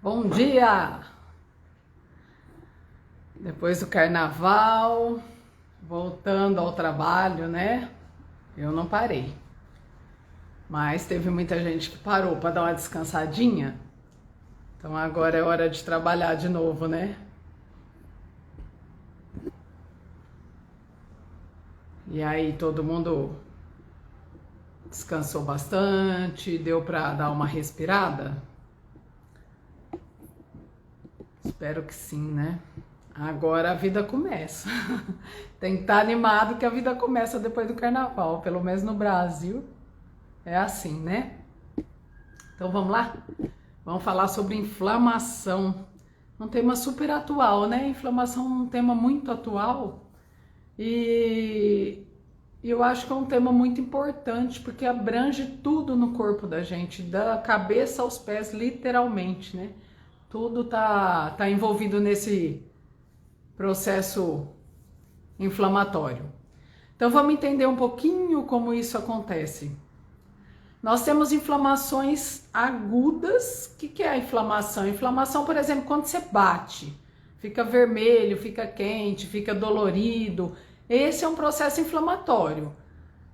Bom dia! Depois do carnaval, voltando ao trabalho, né? Eu não parei, mas teve muita gente que parou para dar uma descansadinha. Então agora é hora de trabalhar de novo, né? E aí todo mundo descansou bastante, deu para dar uma respirada? Espero que sim, né? Agora a vida começa. Tem que estar animado que a vida começa depois do carnaval, pelo menos no Brasil. É assim, né? Então vamos lá? Vamos falar sobre inflamação. Um tema super atual, né? Inflamação é um tema muito atual e eu acho que é um tema muito importante porque abrange tudo no corpo da gente, da cabeça aos pés, literalmente, né? Tudo tá envolvido nesse processo inflamatório. Então vamos entender um pouquinho como isso acontece. Nós temos inflamações agudas. O que é a inflamação? Inflamação, por exemplo, quando você bate, fica vermelho, fica quente, fica dolorido. Esse é um processo inflamatório.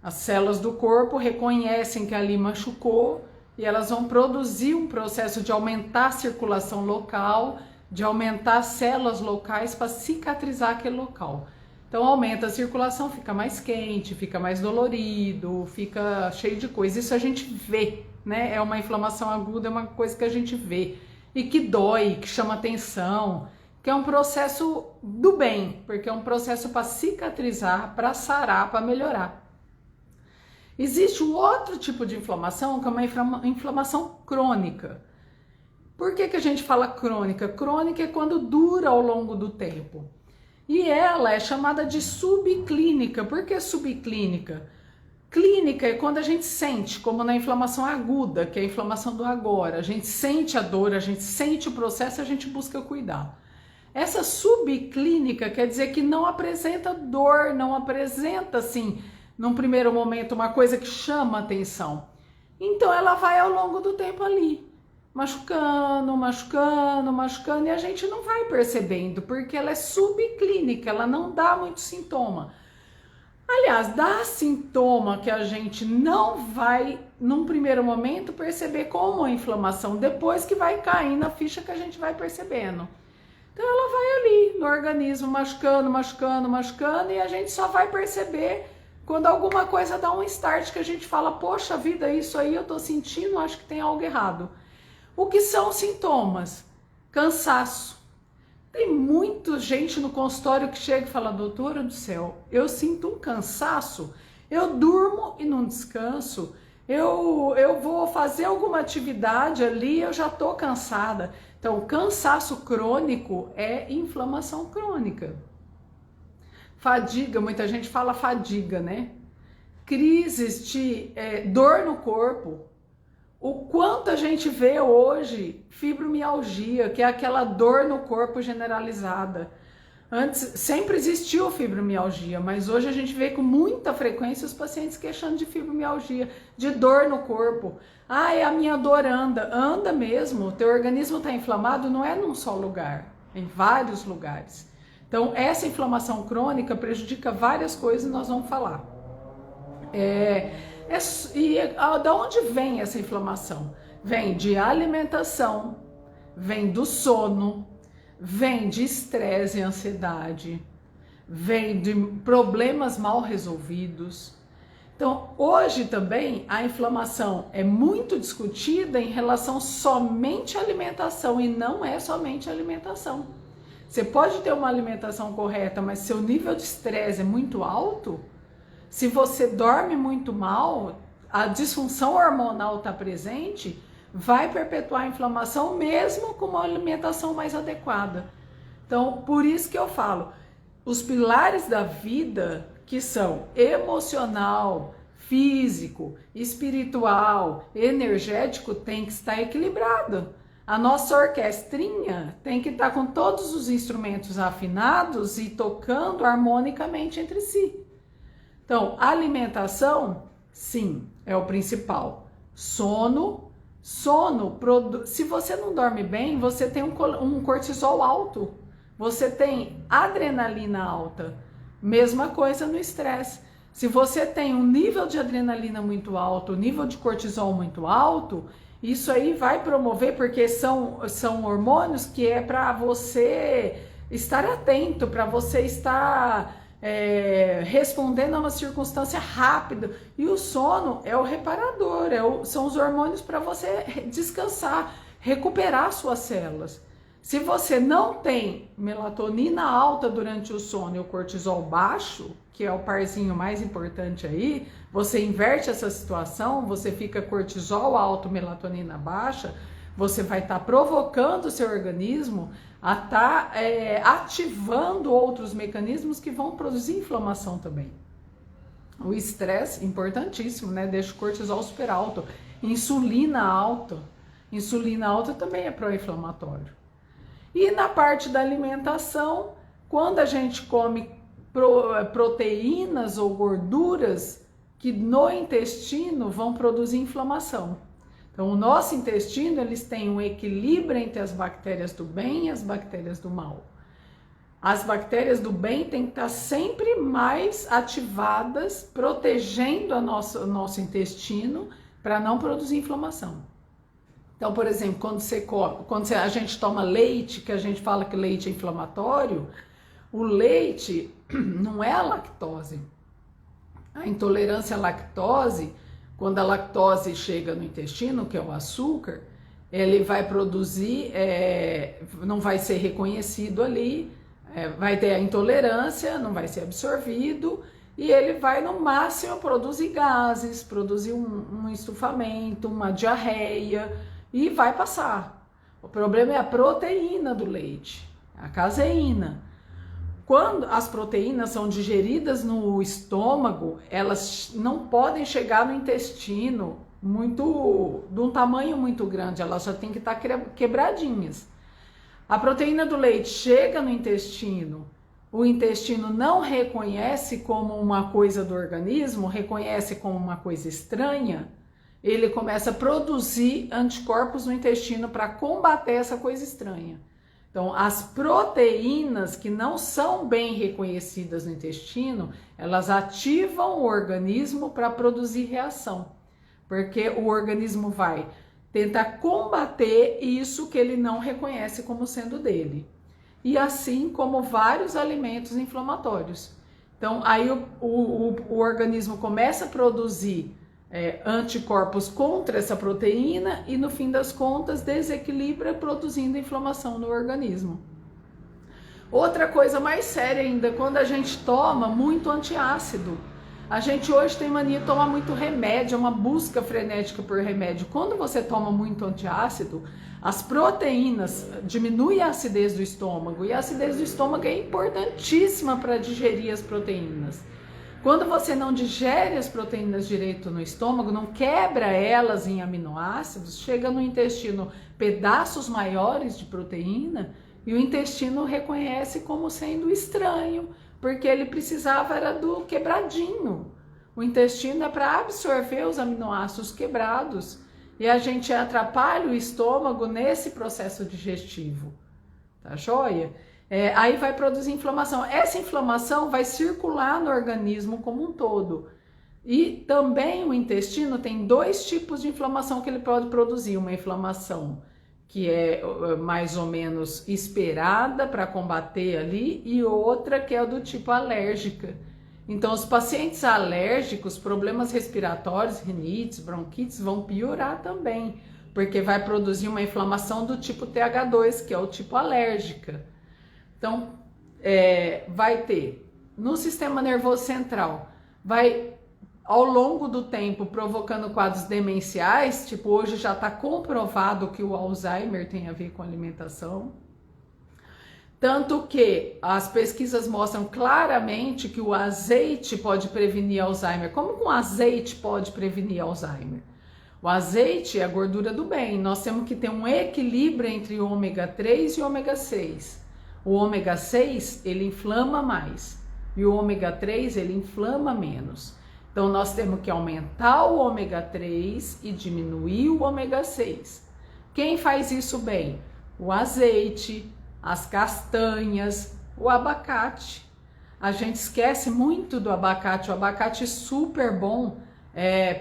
As células do corpo reconhecem que ali machucou e elas vão produzir um processo de aumentar a circulação local, de aumentar as células locais para cicatrizar aquele local. Então aumenta a circulação, fica mais quente, fica mais dolorido, fica cheio de coisa. Isso a gente vê, né? É uma inflamação aguda, é uma coisa que a gente vê e que dói, que chama atenção, que é um processo do bem, porque é um processo para cicatrizar, para sarar, para melhorar. Existe um outro tipo de inflamação, que é uma inflamação crônica. Por que a gente fala crônica? Crônica é quando dura ao longo do tempo. E ela é chamada de subclínica. Por que subclínica? Clínica é quando a gente sente, como na inflamação aguda, que é a inflamação do agora. A gente sente a dor, a gente sente o processo e a gente busca cuidar. Essa subclínica quer dizer que não apresenta dor, não apresenta, assim, num primeiro momento, uma coisa que chama atenção. Então ela vai ao longo do tempo ali, machucando, machucando, machucando, e a gente não vai percebendo, porque ela é subclínica, ela não dá muito sintoma. Aliás, dá sintoma que a gente não vai, num primeiro momento, perceber como a inflamação, depois que vai caindo a ficha que a gente vai percebendo. Então ela vai ali no organismo, machucando, machucando, machucando, e a gente só vai perceber quando alguma coisa dá um start, que a gente fala, poxa vida, isso aí eu tô sentindo, acho que tem algo errado. O que são os sintomas? Cansaço. Tem muita gente no consultório que chega e fala, doutora do céu, eu sinto um cansaço, eu durmo e não descanso, eu vou fazer alguma atividade ali, eu já tô cansada. Então, cansaço crônico é inflamação crônica. Fadiga, muita gente fala fadiga, né? Crises de dor no corpo. O quanto a gente vê hoje fibromialgia, que é aquela dor no corpo generalizada. Antes sempre existiu fibromialgia, mas hoje a gente vê com muita frequência os pacientes queixando de fibromialgia, de dor no corpo. Ah, a minha dor anda. Anda mesmo, o teu organismo está inflamado, não é num só lugar, em vários lugares. Então essa inflamação crônica prejudica várias coisas e nós vamos falar. Da onde vem essa inflamação? Vem de alimentação, vem do sono, vem de estresse e ansiedade, vem de problemas mal resolvidos. Então, hoje também a inflamação é muito discutida em relação somente à alimentação, e não é somente a alimentação. Você pode ter uma alimentação correta, mas seu nível de estresse é muito alto. Se você dorme muito mal, a disfunção hormonal está presente, vai perpetuar a inflamação mesmo com uma alimentação mais adequada. Então, por isso que eu falo, os pilares da vida, que são emocional, físico, espiritual, energético, tem que estar equilibrado. A nossa orquestrinha tem que estar com todos os instrumentos afinados e tocando harmonicamente entre si. Então, alimentação, sim, é o principal. Sono, Sono, se você não dorme bem, você tem um cortisol alto, você tem adrenalina alta. Mesma coisa no estresse. Se você tem um nível de adrenalina muito alto, nível de cortisol muito alto, isso aí vai promover, porque são hormônios que é para você estar atento, para você estar respondendo a uma circunstância rápida. E o sono é o reparador, são os hormônios para você descansar, recuperar suas células. Se você não tem melatonina alta durante o sono e o cortisol baixo, que é o parzinho mais importante aí, você inverte essa situação, você fica cortisol alto, melatonina baixa, você vai estar provocando o seu organismo a estar ativando outros mecanismos que vão produzir inflamação também. O estresse, importantíssimo, né? Deixa o cortisol super alto. Insulina alta. Insulina alta também é pró-inflamatório. E na parte da alimentação, quando a gente come proteínas ou gorduras que no intestino vão produzir inflamação. Então, o nosso intestino, eles têm um equilíbrio entre as bactérias do bem e as bactérias do mal. As bactérias do bem têm que estar sempre mais ativadas, protegendo o nosso intestino para não produzir inflamação. Então, por exemplo, quando a gente toma leite, que a gente fala que leite é inflamatório, o leite não é a lactose. A intolerância à lactose, quando a lactose chega no intestino, que é o açúcar, ele vai produzir, não vai ser reconhecido ali, vai ter a intolerância, não vai ser absorvido, e ele vai no máximo produzir gases, produzir um estufamento, uma diarreia, e vai passar. O problema é a proteína do leite, a caseína. Quando as proteínas são digeridas no estômago, elas não podem chegar no intestino de um tamanho muito grande, elas já têm que estar quebradinhas. A proteína do leite chega no intestino, o intestino não reconhece como uma coisa do organismo, reconhece como uma coisa estranha, ele começa a produzir anticorpos no intestino para combater essa coisa estranha. Então, as proteínas que não são bem reconhecidas no intestino, elas ativam o organismo para produzir reação, porque o organismo vai tentar combater isso que ele não reconhece como sendo dele. E assim como vários alimentos inflamatórios. Então, aí o organismo começa a produzir anticorpos contra essa proteína e no fim das contas desequilibra, produzindo inflamação no organismo. Outra coisa mais séria ainda, quando a gente toma muito antiácido. A gente hoje tem mania de tomar muito remédio, é uma busca frenética por remédio. Quando você toma muito antiácido, as proteínas diminuem a acidez do estômago, e a acidez do estômago é importantíssima para digerir as proteínas. Quando você não digere as proteínas direito no estômago, não quebra elas em aminoácidos, chega no intestino pedaços maiores de proteína e o intestino reconhece como sendo estranho, porque ele precisava era do quebradinho. O intestino é para absorver os aminoácidos quebrados e a gente atrapalha o estômago nesse processo digestivo, tá joia? Aí vai produzir inflamação. Essa inflamação vai circular no organismo como um todo. E também o intestino tem dois tipos de inflamação que ele pode produzir. Uma inflamação que é mais ou menos esperada para combater ali, e outra que é do tipo alérgica. Então, os pacientes alérgicos, problemas respiratórios, rinites, bronquites, vão piorar também, porque vai produzir uma inflamação do tipo TH2, que é o tipo alérgica. Então, vai ter no sistema nervoso central, vai ao longo do tempo provocando quadros demenciais, tipo hoje já está comprovado que o Alzheimer tem a ver com alimentação. Tanto que as pesquisas mostram claramente que o azeite pode prevenir Alzheimer. Como que um azeite pode prevenir Alzheimer? O azeite é a gordura do bem, nós temos que ter um equilíbrio entre o ômega 3 e o ômega 6. O ômega 6, ele inflama mais, e o ômega 3, ele inflama menos. Então nós temos que aumentar o ômega 3 e diminuir o ômega 6. Quem faz isso bem? O azeite, as castanhas, o abacate. A gente esquece muito do abacate. O abacate é super bom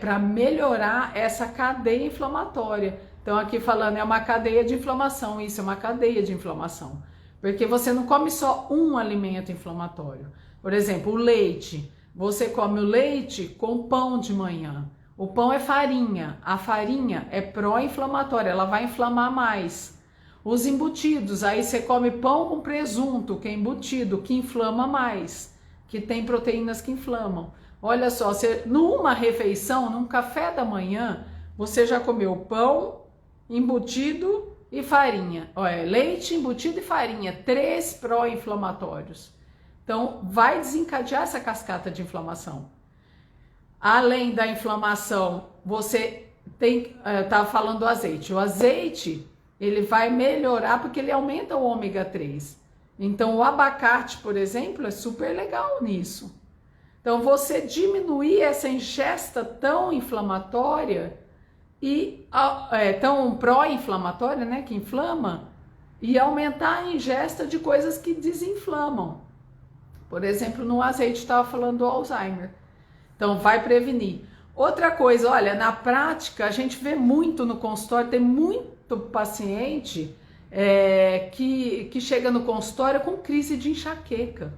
para melhorar essa cadeia inflamatória. Então aqui falando, é uma cadeia de inflamação. Isso é uma cadeia de inflamação. Porque você não come só um alimento inflamatório. Por exemplo, o leite. Você come o leite com pão de manhã. O pão é farinha. A farinha é pró-inflamatória, ela vai inflamar mais. Os embutidos, aí você come pão com presunto, que é embutido, que inflama mais, que tem proteínas que inflamam. Olha só, você, numa refeição, num café da manhã, você já comeu pão, embutido e farinha. Olha, leite, embutido e farinha, 3 pró-inflamatórios. Então, vai desencadear essa cascata de inflamação. Além da inflamação, você tem, estava falando do azeite. O azeite, ele vai melhorar porque ele aumenta o ômega 3. Então, o abacate, por exemplo, é super legal nisso. Então, você diminuir essa ingesta tão inflamatória e tão pró-inflamatória, né, que inflama, e aumentar a ingesta de coisas que desinflamam. Por exemplo, no azeite estava falando do Alzheimer. Então, vai prevenir. Outra coisa, olha, na prática, a gente vê muito no consultório, tem muito paciente que chega no consultório com crise de enxaqueca.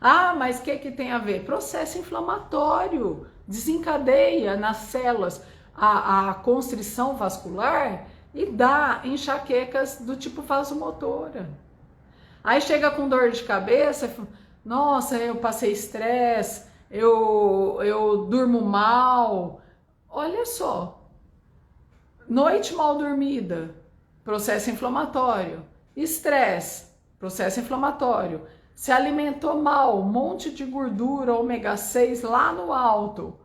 Ah, mas o que tem a ver? Processo inflamatório, desencadeia nas células a constrição vascular e dá enxaquecas do tipo vasomotora. Aí chega com dor de cabeça, nossa, eu passei estresse, eu durmo mal. Olha só, noite mal dormida, processo inflamatório. Estresse, processo inflamatório. Se alimentou mal, um monte de gordura, ômega 6 lá no alto,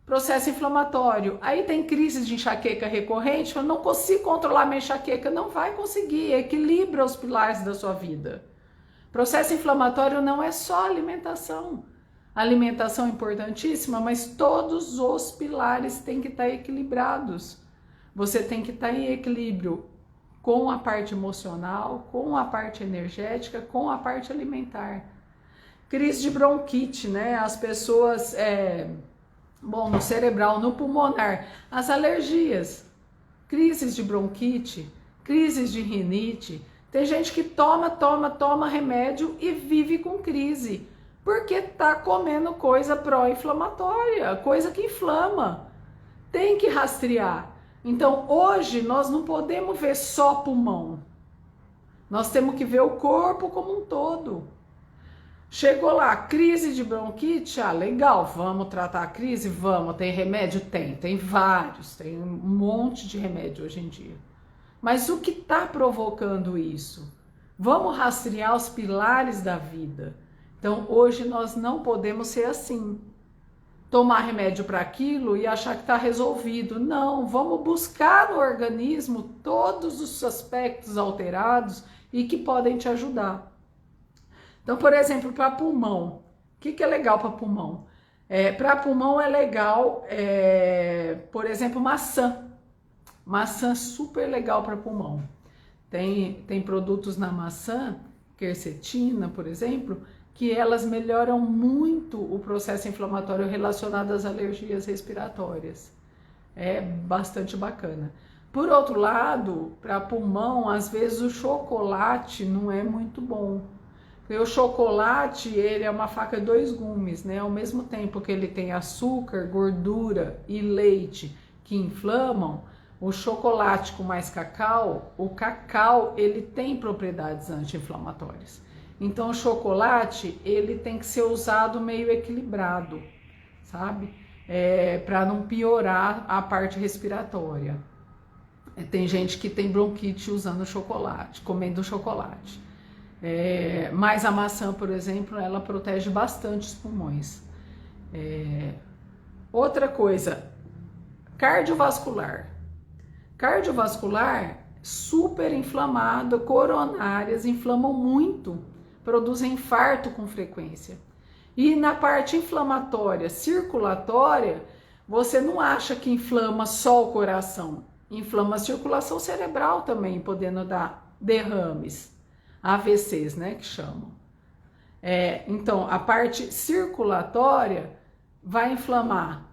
processo inflamatório. Aí tem crise de enxaqueca recorrente, eu não consigo controlar minha enxaqueca. Não vai conseguir, equilibra os pilares da sua vida. Processo inflamatório não é só alimentação. Alimentação é importantíssima, mas todos os pilares têm que estar equilibrados. Você tem que estar em equilíbrio com a parte emocional, com a parte energética, com a parte alimentar. Crise de bronquite, né? As pessoas, no cerebral, no pulmonar, as alergias, crises de bronquite, crises de rinite. Tem gente que toma remédio e vive com crise, porque tá comendo coisa pró-inflamatória, coisa que inflama. Tem que rastrear. Então, hoje, nós não podemos ver só pulmão. Nós temos que ver o corpo como um todo. Chegou lá, crise de bronquite, legal, vamos tratar a crise? Vamos, tem remédio? Tem vários, tem um monte de remédio hoje em dia. Mas o que está provocando isso? Vamos rastrear os pilares da vida. Então, hoje nós não podemos ser assim. Tomar remédio para aquilo e achar que está resolvido. Não, vamos buscar no organismo todos os aspectos alterados e que podem te ajudar. Então, por exemplo, para pulmão. O que é legal para pulmão? Para pulmão é legal, por exemplo, maçã. Maçã é super legal para pulmão. Tem produtos na maçã, quercetina, por exemplo, que elas melhoram muito o processo inflamatório relacionado às alergias respiratórias. É bastante bacana. Por outro lado, para pulmão, às vezes o chocolate não é muito bom. Porque o chocolate, ele é uma faca de 2 gumes, né? Ao mesmo tempo que ele tem açúcar, gordura e leite que inflamam, o chocolate com mais cacau, o cacau, ele tem propriedades anti-inflamatórias. Então, o chocolate, ele tem que ser usado meio equilibrado, sabe? Para não piorar a parte respiratória. Tem gente que tem bronquite usando chocolate, comendo chocolate. Mas a maçã, por exemplo, ela protege bastante os pulmões. Outra coisa, cardiovascular. Cardiovascular, super inflamado, coronárias inflamam muito, produzem infarto com frequência. E na parte inflamatória, circulatória, você não acha que inflama só o coração, inflama a circulação cerebral também, podendo dar derrames, AVCs, né, que chamam. Então, a parte circulatória vai inflamar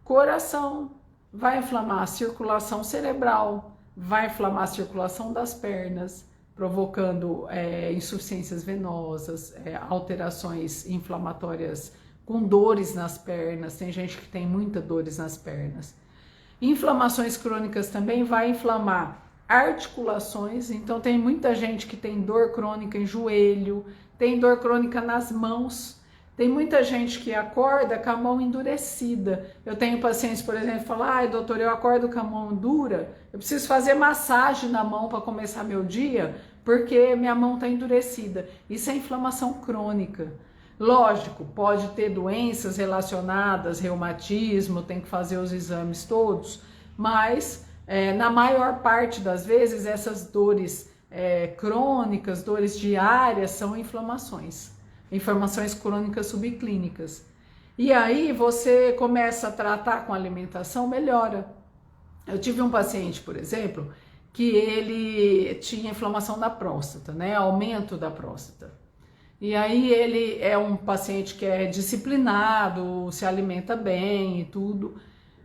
coração, vai inflamar a circulação cerebral, vai inflamar a circulação das pernas, provocando insuficiências venosas, alterações inflamatórias com dores nas pernas. Tem gente que tem muitas dores nas pernas. Inflamações crônicas também vai inflamar articulações, então tem muita gente que tem dor crônica em joelho, tem dor crônica nas mãos. Tem muita gente que acorda com a mão endurecida. Eu tenho pacientes, por exemplo, que falam: ai, doutor, eu acordo com a mão dura, eu preciso fazer massagem na mão para começar meu dia, porque minha mão está endurecida. Isso é inflamação crônica. Lógico, pode ter doenças relacionadas, reumatismo, tem que fazer os exames todos, mas na maior parte das vezes essas dores crônicas, dores diárias, são inflamações crônicas subclínicas. E aí você começa a tratar com alimentação, melhora. Eu tive um paciente, por exemplo, que ele tinha inflamação da próstata, né? Aumento da próstata. E aí ele é um paciente que é disciplinado, se alimenta bem e tudo,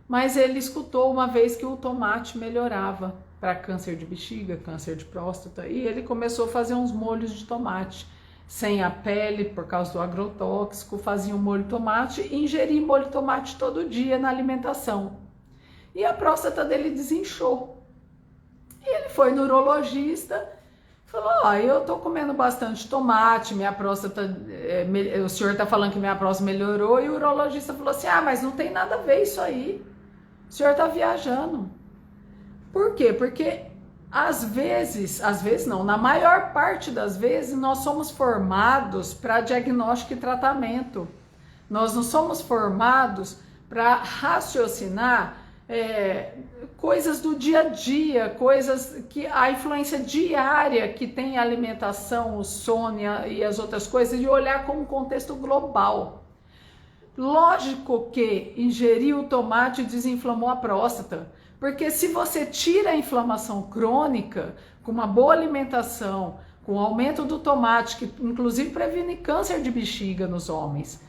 mas ele escutou uma vez que o tomate melhorava para câncer de bexiga, câncer de próstata, e ele começou a fazer uns molhos de tomate sem a pele, por causa do agrotóxico, fazia um molho de tomate e ingeria molho de tomate todo dia na alimentação. E a próstata dele desinchou. E ele foi no urologista, falou: eu tô comendo bastante tomate, minha próstata, o senhor tá falando que minha próstata melhorou, e o urologista falou assim: mas não tem nada a ver isso aí, o senhor tá viajando. Por quê? Porque às vezes não, na maior parte das vezes nós somos formados para diagnóstico e tratamento. Nós não somos formados para raciocinar coisas do dia a dia, coisas que a influência diária que tem a alimentação, o sono e as outras coisas, e olhar como um contexto global. Lógico que ingerir o tomate desinflamou a próstata, porque se você tira a inflamação crônica com uma boa alimentação, com o aumento do tomate, que inclusive previne câncer de bexiga nos homens,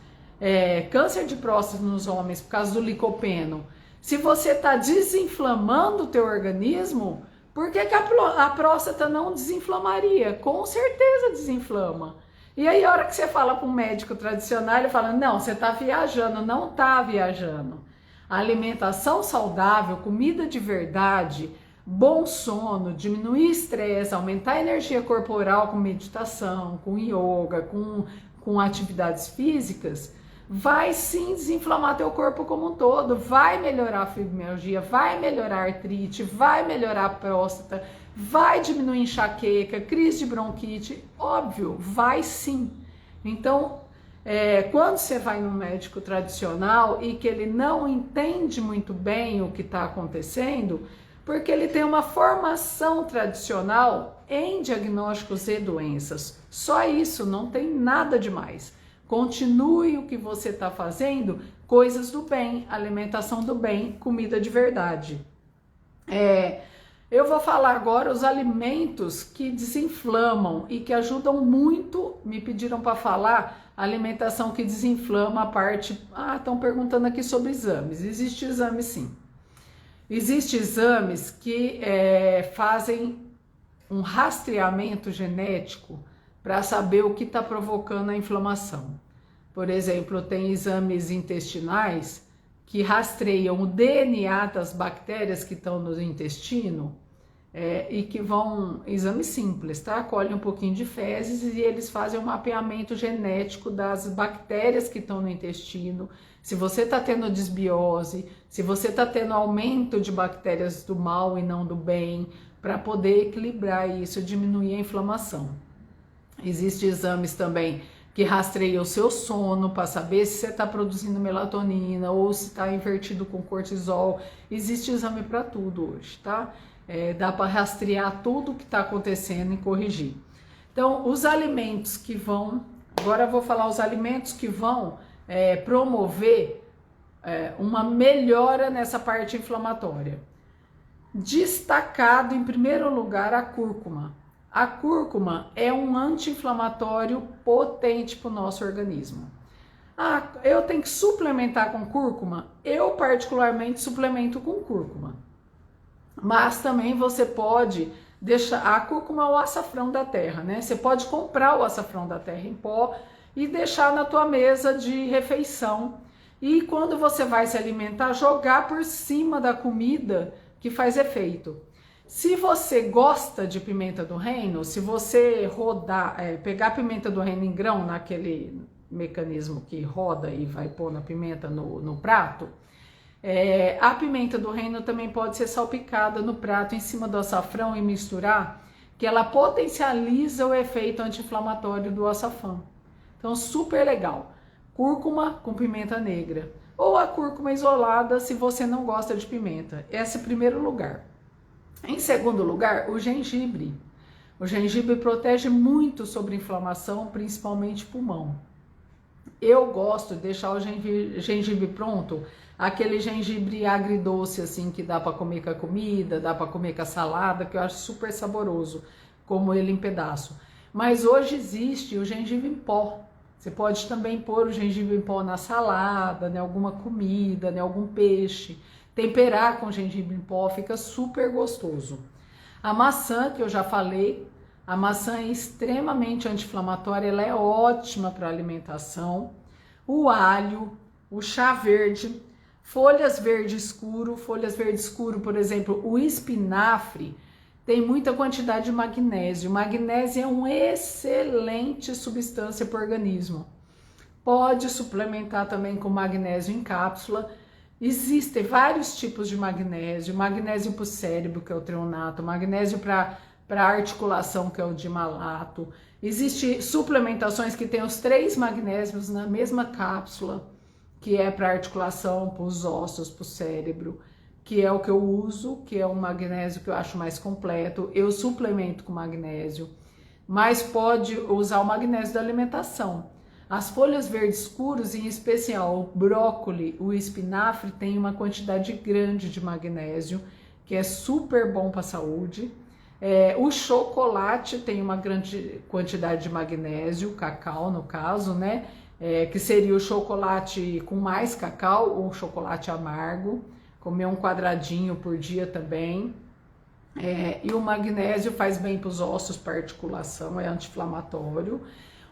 câncer de próstata nos homens por causa do licopeno, se você está desinflamando o teu organismo, por que a próstata não desinflamaria? Com certeza desinflama. E aí a hora que você fala para um médico tradicional, ele fala: não, você está viajando. Não está viajando. A alimentação saudável, comida de verdade, bom sono, diminuir estresse, aumentar a energia corporal com meditação, com yoga, com atividades físicas, vai sim desinflamar teu corpo como um todo, vai melhorar a fibromialgia, vai melhorar a artrite, vai melhorar a próstata, vai diminuir enxaqueca, crise de bronquite, óbvio, vai sim. Então, quando você vai no médico tradicional e que ele não entende muito bem o que está acontecendo, porque ele tem uma formação tradicional em diagnósticos e doenças, só isso, não tem nada demais. Continue o que você está fazendo, coisas do bem, alimentação do bem, comida de verdade. Eu vou falar agora os alimentos que desinflamam e que ajudam muito. Me pediram para falar alimentação que desinflama a parte. Estão perguntando aqui sobre exames. Existe exame sim. Existem exames que fazem um rastreamento genético para saber o que está provocando a inflamação. Por exemplo, tem exames intestinais que rastreiam o DNA das bactérias que estão no intestino e que vão, exame simples, tá? Colhem um pouquinho de fezes e eles fazem um mapeamento genético das bactérias que estão no intestino, se você está tendo desbiose, se você está tendo aumento de bactérias do mal e não do bem, para poder equilibrar isso, diminuir a inflamação. Existem exames também que rastreiam o seu sono para saber se você está produzindo melatonina ou se está invertido com cortisol. Existe exame para tudo hoje, tá? Dá para rastrear tudo o que está acontecendo e corrigir. Então, os alimentos que vão Agora eu vou falar os alimentos que vão promover uma melhora nessa parte inflamatória. Destacado em primeiro lugar a cúrcuma. A cúrcuma é um anti-inflamatório potente para o nosso organismo. Ah, eu tenho que suplementar com cúrcuma? Eu particularmente suplemento com cúrcuma. Mas também você pode deixar, a cúrcuma é o açafrão da terra, né? Você pode comprar o açafrão da terra em pó e deixar na tua mesa de refeição. E quando você vai se alimentar, jogar por cima da comida que faz efeito. Se você gosta de pimenta do reino, se você pegar a pimenta do reino em grão, naquele mecanismo que roda e vai pôr na pimenta no prato, a pimenta do reino também pode ser salpicada no prato em cima do açafrão e misturar, que ela potencializa o efeito anti-inflamatório do açafrão. Então, super legal. Cúrcuma com pimenta negra. Ou a cúrcuma isolada, se você não gosta de pimenta. Esse é o primeiro lugar. Em segundo lugar, o gengibre. O gengibre protege muito sobre inflamação, principalmente pulmão. Eu gosto de deixar o gengibre pronto, aquele gengibre agridoce assim que dá para comer com a comida, dá para comer com a salada, que eu acho super saboroso, como ele em pedaço. Mas hoje existe o gengibre em pó. Você pode também pôr o gengibre em pó na salada, em alguma comida, em algum peixe. Temperar com gengibre em pó fica super gostoso. A maçã, que eu já falei, a maçã é extremamente anti-inflamatória, ela é ótima para alimentação. O alho, o chá verde, folhas verde escuro, por exemplo, o espinafre, tem muita quantidade de magnésio. Magnésio é uma excelente substância para o organismo. Pode suplementar também com magnésio em cápsula. Existem vários tipos de magnésio. Magnésio para o cérebro, que é o treonato. Magnésio para articulação, que é o dimalato. Existem suplementações que tem os 3 magnésios na mesma cápsula, que é para articulação, para os ossos, para o cérebro, que é o que eu uso, que é um magnésio que eu acho mais completo. Eu suplemento com magnésio, mas pode usar o magnésio da alimentação. As folhas verdes escuras, em especial o brócoli, o espinafre, tem uma quantidade grande de magnésio, que é super bom para a saúde. O chocolate tem uma grande quantidade de magnésio, cacau no caso, né? Que seria o chocolate com mais cacau ou chocolate amargo. Comer um quadradinho por dia também. E o magnésio faz bem para os ossos, para articulação, é anti-inflamatório.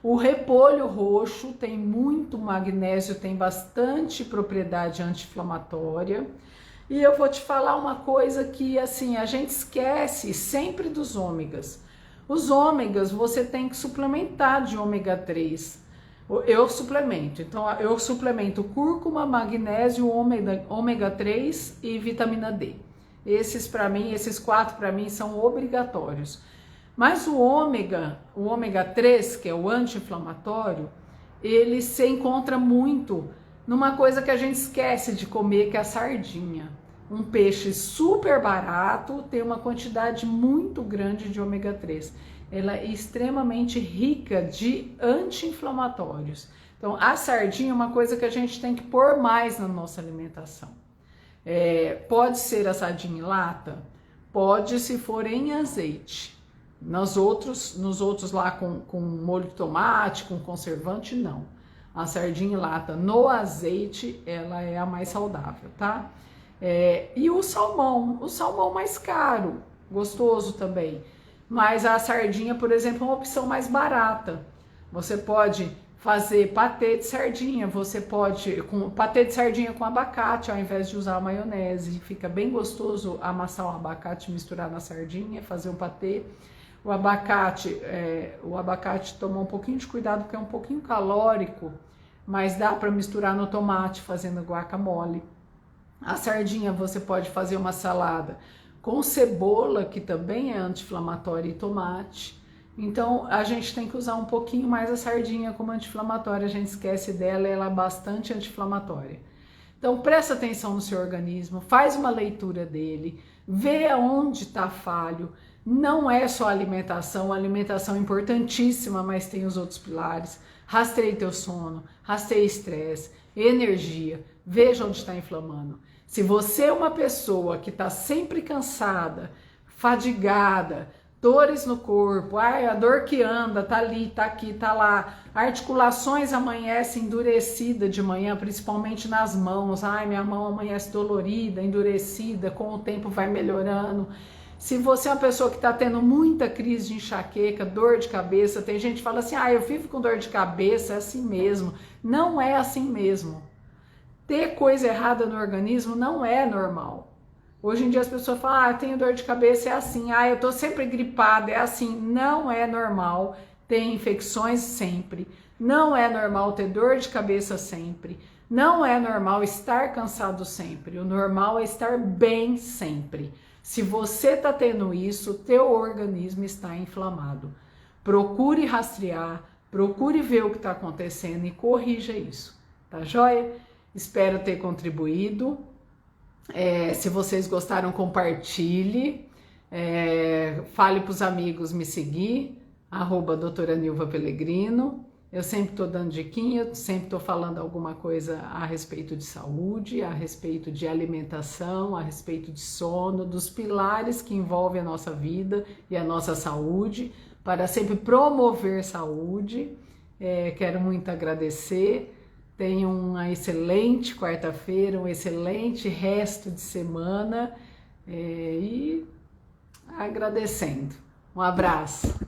O repolho roxo tem muito magnésio, tem bastante propriedade anti-inflamatória. E eu vou te falar uma coisa que assim a gente esquece sempre dos ômegas. Os ômegas você tem que suplementar de ômega 3. Eu suplemento, então eu suplemento cúrcuma, magnésio, ômega 3 e vitamina D. Esses 4 para mim são obrigatórios. Mas o ômega 3, que é o anti-inflamatório, ele se encontra muito numa coisa que a gente esquece de comer, que é a sardinha. Um peixe super barato, tem uma quantidade muito grande de ômega 3. Ela é extremamente rica de anti-inflamatórios. Então, a sardinha é uma coisa que a gente tem que pôr mais na nossa alimentação. Pode ser a sardinha em lata? Pode, se for em azeite. Nos outros lá com molho de tomate, com conservante, não. A sardinha em lata no azeite, ela é a mais saudável, tá? E o salmão mais caro, gostoso também. Mas a sardinha, por exemplo, é uma opção mais barata. Você pode fazer patê de sardinha, patê de sardinha com abacate, ao invés de usar a maionese. Fica bem gostoso amassar o abacate, misturar na sardinha, fazer um patê. O abacate toma um pouquinho de cuidado porque é um pouquinho calórico, mas dá para misturar no tomate fazendo guacamole. A sardinha você pode fazer uma salada com cebola, que também é anti-inflamatória, e tomate. Então a gente tem que usar um pouquinho mais a sardinha como anti-inflamatória, a gente esquece dela, ela é bastante anti-inflamatória. Então presta atenção no seu organismo, faz uma leitura dele, vê aonde está falho. Não é só a alimentação é importantíssima, mas tem os outros pilares. Rastreie teu sono, rastreie estresse, energia, veja onde está inflamando. Se você é uma pessoa que está sempre cansada, fadigada, dores no corpo, ai, a dor que anda, tá ali, tá aqui, tá lá, articulações amanhecem endurecida de manhã, principalmente nas mãos, ai, minha mão amanhece dolorida, endurecida, com o tempo vai melhorando. Se você é uma pessoa que está tendo muita crise de enxaqueca, dor de cabeça, tem gente que fala assim, eu vivo com dor de cabeça, é assim mesmo. Não é assim mesmo. Ter coisa errada no organismo não é normal. Hoje em dia as pessoas falam, eu tenho dor de cabeça, é assim, eu tô sempre gripada, é assim. Não é normal ter infecções sempre. Não é normal ter dor de cabeça sempre. Não é normal estar cansado sempre. O normal é estar bem sempre. Se você tá tendo isso, teu organismo está inflamado. Procure rastrear, procure ver o que está acontecendo e corrija isso. Tá joia? Espero ter contribuído. Se vocês gostaram, compartilhe. Fale para os amigos me seguir, @doutora Nilva Pellegrino. Eu sempre estou dando diquinha, sempre estou falando alguma coisa a respeito de saúde, a respeito de alimentação, a respeito de sono, dos pilares que envolvem a nossa vida e a nossa saúde, para sempre promover saúde. Quero muito agradecer. Tenha uma excelente quarta-feira, um excelente resto de semana e agradecendo. Um abraço.